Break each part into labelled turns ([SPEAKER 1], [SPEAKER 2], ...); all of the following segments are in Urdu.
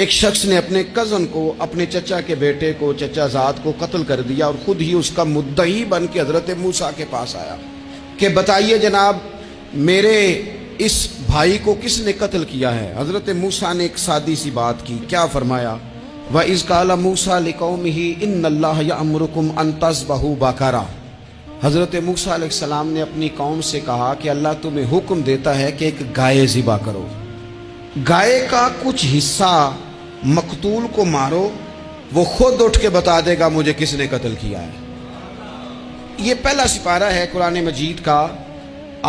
[SPEAKER 1] ایک شخص نے اپنے کزن کو، اپنے چچا کے بیٹے کو، چچا زاد کو قتل کر دیا اور خود ہی اس کا مدعی بن کے حضرت موسیٰ کے پاس آیا کہ بتائیے جناب میرے اس بھائی کو کس نے قتل کیا ہے؟ حضرت موسیٰ نے ایک سادی سی بات کی، کیا فرمایا؟ وَإِذْ قَالَ مُوسَىٰ لِقَوْمِهِ إِنَّ اللَّهَ يَأْمُرُكُمْ أَن تَذْبَحُوا بَقَرَةً۔ حضرت موسیٰ علیہ السلام نے اپنی قوم سے کہا کہ اللہ تمہیں حکم دیتا ہے کہ ایک گائے ذبح کرو، گائے کا کچھ حصہ مقتول کو مارو، وہ خود اٹھ کے بتا دے گا مجھے کس نے قتل کیا ہے۔ یہ پہلا سپارہ ہے قرآن مجید کا،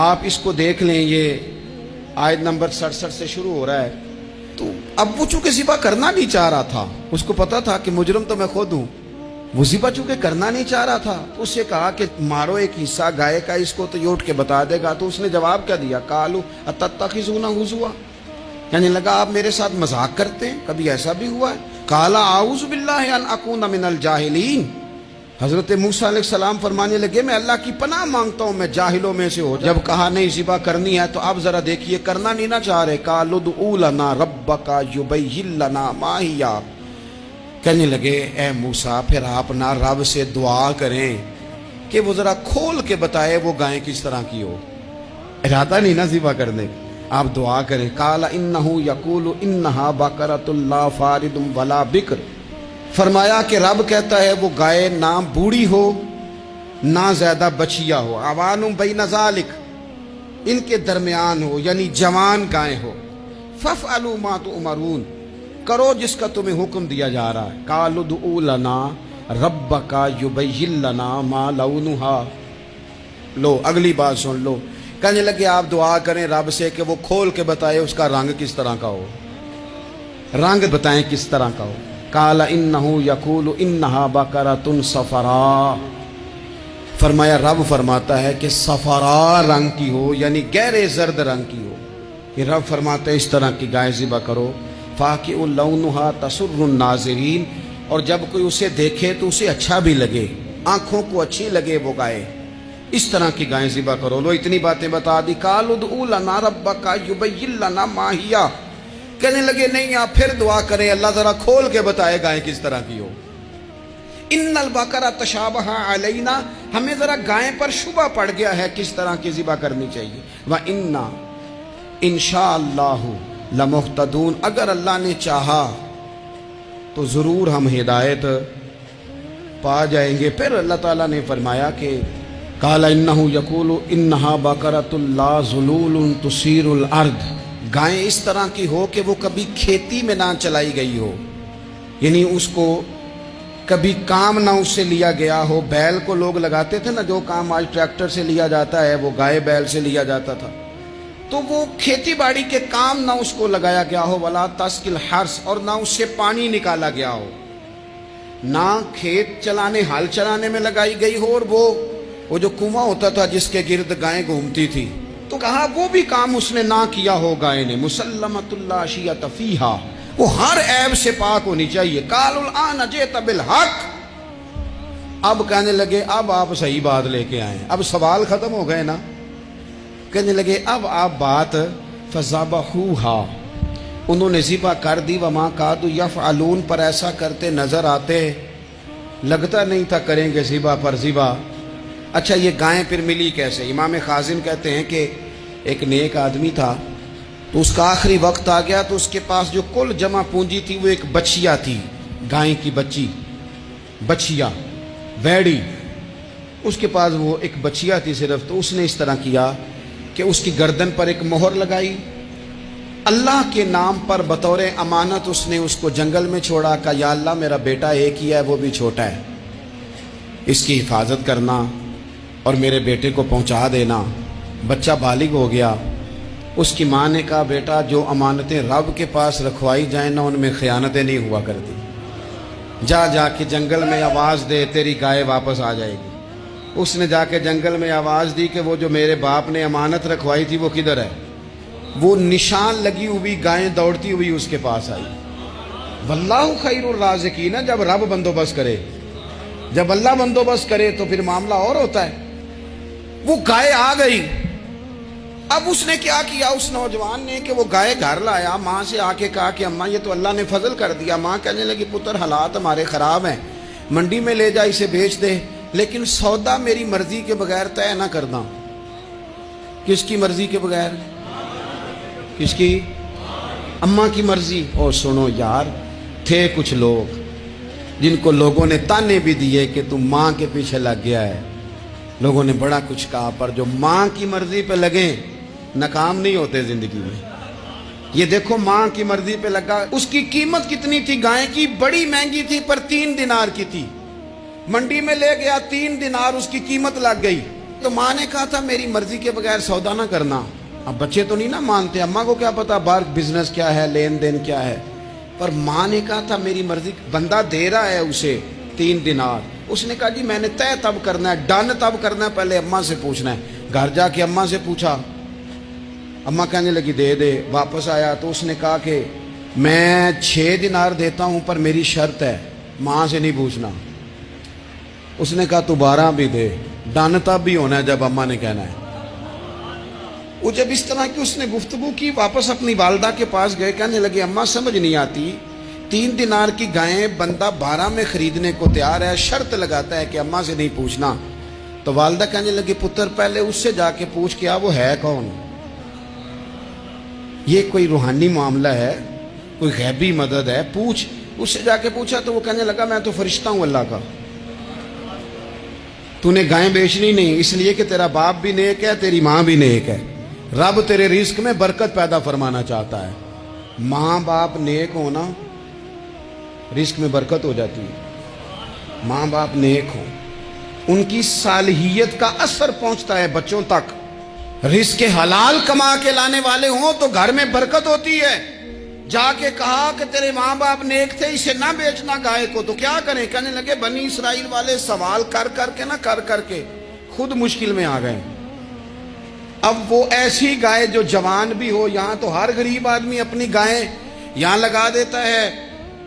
[SPEAKER 1] آپ اس کو دیکھ لیں، یہ آیت نمبر 67 سے شروع ہو رہا ہے۔ تو اب وہ چونکہ ذبح کرنا نہیں چاہ رہا تھا، اس کو پتا تھا کہ مجرم تو میں خود ہوں، وہ ذبح چونکہ کرنا نہیں چاہ رہا تھا، اس سے کہا کہ مارو ایک حصہ گائے کا، اس کو تو یہ اٹھ کے بتا دے گا۔ تو اس نے جواب کیا دیا؟ قالوا اتتخذون ہزوا، کہنے لگا آپ میرے ساتھ مذاق کرتے ہیں، کبھی ایسا بھی ہوا ہے؟ قال اعوذ باللہ ان اکون من الجاہلین، حضرت موسیٰ علیہ السلام فرمانے لگے میں اللہ کی پناہ مانگتا ہوں میں جاہلوں میں سے ہو جاؤں۔ جب کہا نہیں ذبح کرنی ہے تو اب ذرا دیکھیے کرنا نہیں نہ چاہ رہے۔ قالوا ادع لنا ربک یبین لنا ما ہی، کہنے لگے اے موسیٰ پھر آپ نہ رب سے دعا کریں کہ وہ ذرا کھول کے بتائے وہ گائیں کس طرح کی ہو، ارادہ نہیں نا ذبح کرنے، آپ دعا کریں۔ قال انہ یقول انہا بقرۃ لا فارض ولا بکر، فرمایا کہ رب کہتا ہے وہ گائے نہ بوڑھی ہو نہ زیادہ بچیا ہو، عوان بین ذالک، ان کے درمیان ہو، یعنی جوان گائے ہو۔ فافعلوا ما تؤمرون، کرو جس کا تمہیں حکم دیا جا رہا ہے۔ قالوا ادع لنا ربک یبین لنا ما لونھا، لو اگلی بات سن لو، کہنے لگے آپ دعا کریں رب سے کہ وہ کھول کے بتائے اس کا رنگ کس طرح کا ہو، رنگ بتائیں کس طرح کا ہو۔ قال انہ یقول انہا بقرۃ صفراء، فرمایا رب فرماتا ہے کہ صفراء رنگ کی ہو، یعنی گہرے زرد رنگ کی ہو، کہ رب فرماتا ہے اس طرح کی گائے ذبح کرو۔ فاقع لونھا تسر الناظرین، اور جب کوئی اسے دیکھے تو اسے اچھا بھی لگے، آنکھوں کو اچھی لگے وہ گائے، اس طرح کی گائیں ذبح کرو۔ لو اتنی باتیں بتا دی۔ قالوا ادع لنا ربک یبین لنا ما ہی، کہنے لگے نہیں آپ پھر دعا کریں اللہ ذرا کھول کے بتائے گائیں کس طرح کی ہو۔ ان البقرہ تشابہ علینا، ہمیں ذرا گائیں پر شبہ پڑ گیا ہے کس طرح کی ذبح کرنی چاہیے۔ وَإِنَّا انشاءاللہ لمہتدون، اگر اللہ نے چاہا تو ضرور ہم ہدایت پا جائیں گے۔ پھر اللہ تعالیٰ نے فرمایا کہ قال انہ یقول انہا بقرۃ لا ذلول تثیر الارض، گائیں اس طرح کی ہو کہ وہ کبھی کھیتی میں نہ چلائی گئی ہو، یعنی اس کو کبھی کام نہ اس سے لیا گیا ہو۔ بیل کو لوگ لگاتے تھے نا، جو کام آج ٹریکٹر سے لیا جاتا ہے وہ گائے بیل سے لیا جاتا تھا، تو وہ کھیتی باڑی کے کام نہ اس کو لگایا گیا ہو۔ ولا تسقی الحرث، اور نہ اس سے پانی نکالا گیا ہو، نہ کھیت چلانے ہل چلانے میں لگائی گئی ہو، اور وہ جو کنواں ہوتا تھا جس کے گرد گائیں گھومتی تھی، تو کہا وہ بھی کام اس نے نہ کیا ہو گائے نے۔ مسلمۃ لا شیۃ فیہا، وہ ہر عیب سے پاک ہونی چاہیے۔ قالوا الآن جئت بالحق، اب کہنے لگے اب آپ صحیح بات لے کے آئے، اب سوال ختم ہو گئے نا، کہنے لگے اب آپ بات فذبحوہا، انہوں نے ذبح کر دی۔ وما کادوا یفعلون، پر ایسا کرتے نظر آتے، لگتا نہیں تھا کریں گے ذبح پر ذبح۔ اچھا یہ گائیں پھر ملی کیسے؟ امام خازن کہتے ہیں کہ ایک نیک آدمی تھا، تو اس کا آخری وقت آ گیا تو اس کے پاس جو کل جمع پونجی تھی وہ ایک بچیا تھی، گائیں کی بچی، بچیا ویڑی، اس کے پاس وہ ایک بچیا تھی صرف۔ تو اس نے اس طرح کیا کہ اس کی گردن پر ایک مہر لگائی، اللہ کے نام پر بطور امانت اس نے اس کو جنگل میں چھوڑا، کہا یا اللہ میرا بیٹا ایک ہی ہے وہ بھی چھوٹا ہے، اس کی حفاظت کرنا اور میرے بیٹے کو پہنچا دینا۔ بچہ بالغ ہو گیا، اس کی ماں نے کہا بیٹا جو امانتیں رب کے پاس رکھوائی جائیں نا ان میں خیانتیں نہیں ہوا کرتی، جا جا کے جنگل میں آواز دے تیری گائے واپس آ جائے گی۔ اس نے جا کے جنگل میں آواز دی کہ وہ جو میرے باپ نے امانت رکھوائی تھی وہ کدھر ہے؟ وہ نشان لگی ہوئی گائیں دوڑتی ہوئی اس کے پاس آئی۔ واللہ خیر الرازقین، جب رب بندوبست کرے، جب اللہ بندوبست کرے تو پھر معاملہ اور ہوتا ہے۔ وہ گائے آ گئی، اب اس نے کیا کیا اس نوجوان نے کہ وہ گائے گھر لایا، ماں سے آ کے کہا کہ اماں یہ تو اللہ نے فضل کر دیا۔ ماں کہنے لگی پتر حالات ہمارے خراب ہیں، منڈی میں لے جا اسے بیچ دے، لیکن سودا میری مرضی کے بغیر طے نہ کرنا۔ کس کی مرضی کے بغیر؟ کس کی؟ اماں کی مرضی۔ اور سنو یار، تھے کچھ لوگ جن کو لوگوں نے تانے بھی دیے کہ تم ماں کے پیچھے لگ گیا ہے، لوگوں نے بڑا کچھ کہا، پر جو ماں کی مرضی پہ لگیں ناکام نہیں ہوتے زندگی میں۔ یہ دیکھو ماں کی مرضی پہ لگا۔ اس کی قیمت کتنی تھی گائے کی؟ بڑی مہنگی تھی، پر 3 دینار کی تھی۔ منڈی میں لے گیا، 3 دینار اس کی قیمت لگ گئی۔ تو ماں نے کہا تھا میری مرضی کے بغیر سودا نہ کرنا۔ اب بچے تو نہیں نہ مانتے، اماں کو کیا پتا باہر بزنس کیا ہے، لین دین کیا ہے، پر ماں نے کہا تھا میری مرضی۔ بندہ دے رہا ہے اسے 3 دینار، اس نے کہا جی میں نے طے تب کرنا ہے، ڈن تب کرنا ہے، پہلے اماں سے پوچھنا ہے۔ گھر جا کے اماں سے پوچھا، اماں کہنے لگی دے دے۔ واپس آیا تو اس نے کہا کہ میں 6 دینار دیتا ہوں پر میری شرط ہے، ماں سے نہیں پوچھنا۔ اس نے کہا تو 12 بھی دے، ڈن تب بھی ہونا ہے جب اماں نے کہنا ہے۔ وہ جب اس طرح کی اس نے گفتگو کی، واپس اپنی والدہ کے پاس گئے، کہنے لگے اماں سمجھ نہیں آتی، 3 دینار کی گائیں بندہ 12 میں خریدنے کو تیار ہے، شرط لگاتا ہے کہ اماں سے نہیں پوچھنا۔ تو والدہ کہنے لگی پتر پہلے اس سے جا کے پوچھ کیا وہ ہے کون؟ یہ کوئی روحانی معاملہ ہے، کوئی غیبی مدد ہے، پوچھ۔ اس سے جا کے پوچھا تو وہ کہنے لگا میں تو فرشتہ ہوں اللہ کا، تو نے گائیں بیچنی نہیں، اس لیے کہ تیرا باپ بھی نیک ہے، تیری ماں بھی نیک ہے، رب تیرے رزق میں برکت پیدا فرمانا چاہتا ہے۔ ماں باپ نیک ہونا رزق میں برکت ہو جاتی ہے۔ ماں باپ نیک ہوں، ان کی صالحیت کا اثر پہنچتا ہے بچوں تک۔ رزق حلال کما کے لانے والے ہوں تو گھر میں برکت ہوتی ہے۔ جا کے کہا کہ تیرے ماں باپ نیک تھے، اسے نہ بیچنا گائے کو، تو کیا کریں؟ کہنے لگے بنی اسرائیل والے سوال کر کر کے خود مشکل میں آ گئے۔ اب وہ ایسی گائے جو جوان بھی ہو، یہاں تو ہر غریب آدمی اپنی گائیں یہاں لگا دیتا ہے،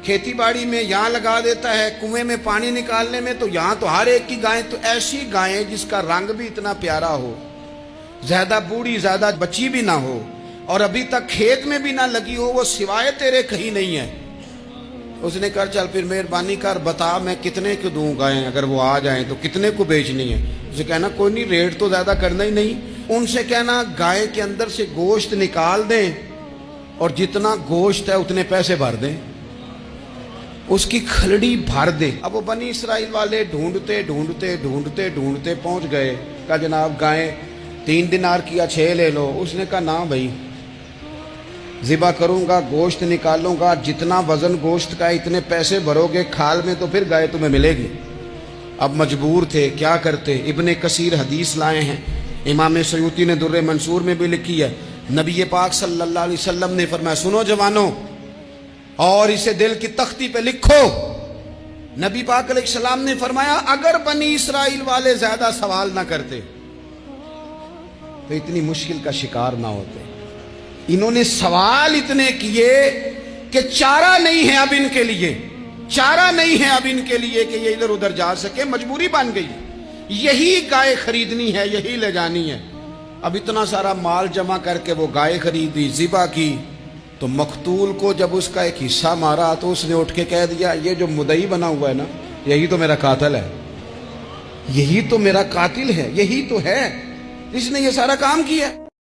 [SPEAKER 1] کھیتی باڑی میں یہاں لگا دیتا ہے، کنویں میں پانی نکالنے میں تو یہاں تو ہر ایک کی گائیں، تو ایسی گائیں جس کا رنگ بھی اتنا پیارا ہو، زیادہ بوڑھی زیادہ بچی بھی نہ ہو، اور ابھی تک کھیت میں بھی نہ لگی ہو، وہ سوائے تیرے کہیں نہیں ہے۔ اس نے کہا چل پھر مہربانی کر بتا میں کتنے کو دوں گائیں، اگر وہ آ جائیں تو کتنے کو بیچنی ہے؟ اسے کہنا کوئی نہیں، ریٹ تو زیادہ کرنا ہی نہیں۔ ان سے کہنا گائے کے اندر سے گوشت نکال دیں اور جتنا گوشت ہے اتنے پیسے بھر دیں، اس کی کھلڑی بھر دیں۔ اب وہ بنی اسرائیل والے ڈھونڈتے پہنچ گئے، کہا جناب گائیں 3 دینار کیا 6 لے لو۔ اس نے کہا نہ بھائی، ذبح کروں گا، گوشت نکالوں گا، جتنا وزن گوشت کا اتنے پیسے بھرو گے کھال میں تو پھر گائے تمہیں ملے گی۔ اب مجبور تھے، کیا کرتے؟ ابن کثیر حدیث لائے ہیں، امام سیوطی نے در منصور میں بھی لکھی ہے، نبی پاک صلی اللہ علیہ وسلم نے فرمایا سنو جوانوں، اور اسے دل کی تختی پہ لکھو، نبی پاک علیہ السلام نے فرمایا اگر بنی اسرائیل والے زیادہ سوال نہ کرتے تو اتنی مشکل کا شکار نہ ہوتے۔ انہوں نے سوال اتنے کیے کہ چارہ نہیں ہے اب ان کے لیے، چارہ نہیں ہے اب ان کے لیے کہ یہ ادھر ادھر جا سکے، مجبوری بن گئی، یہی گائے خریدنی ہے، یہی لے جانی ہے۔ اب اتنا سارا مال جمع کر کے وہ گائے خریدی، ذبح کی، تو مقتول کو جب اس کا ایک حصہ مارا تو اس نے اٹھ کے کہہ دیا یہ جو مدعی بنا ہوا ہے نا، یہی تو میرا قاتل ہے، یہی تو میرا قاتل ہے، یہی تو ہے جس نے یہ سارا کام کیا۔